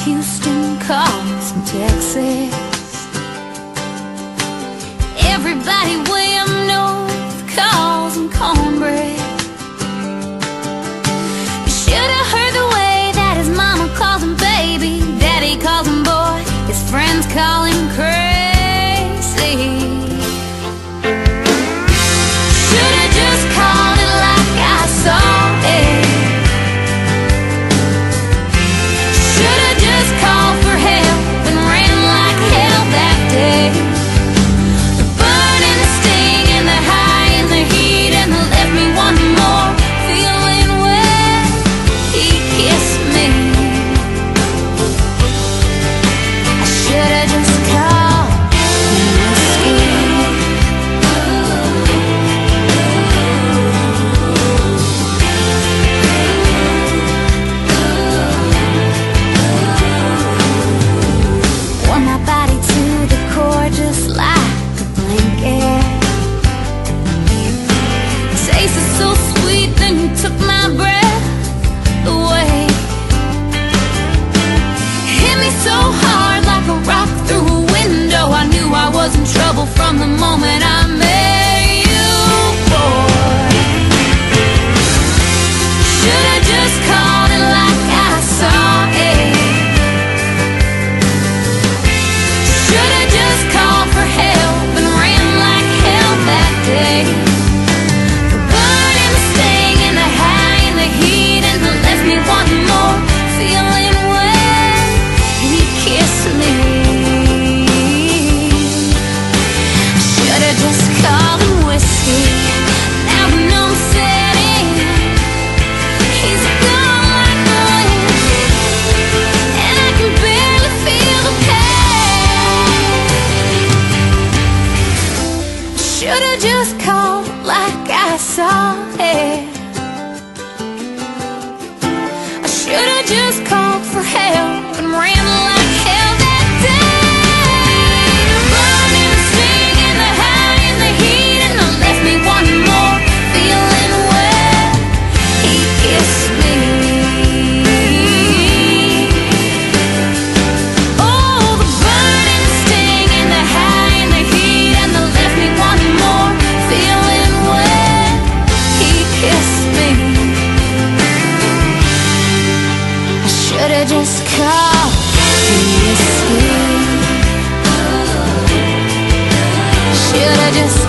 Houston calls from Texas. Everybody way up north calls him cornbread. You should have heard the way that his mama calls him baby. Daddy calls him boy, his friends call him crazy. Should've just called it like I saw it. Should've just called for help and ran like hell that day. The burn and the sting and the high and the heat and the left me wanting more, feeling wet. He kissed me. I should've just called whiskey. Wore my body to the core just like a blanket. Tasted so sweet, then you took my breath away. Hit me so hard like a rock through a window. I knew I was in trouble from the moment I met you, boy. Should've just called it like I saw it. Should've just called for help and ran like hell that day. The burn and the sting and the high and the heat and the left me wanting more, feeling wet. He kissed me. Should've just called him whiskey. Now the numb's setting. He's gone like the wind, and I can barely feel the pain. Should've just called like I saw it. I should've just called for help and ran like hell that day. The burn and the sting and the high and the heat and the left me wanting more, feeling wet. He kissed me. Oh, the burn and the sting and the high and the heat and the left me wanting more, feeling wet. He kissed me. I should've just called whiskey. Should've just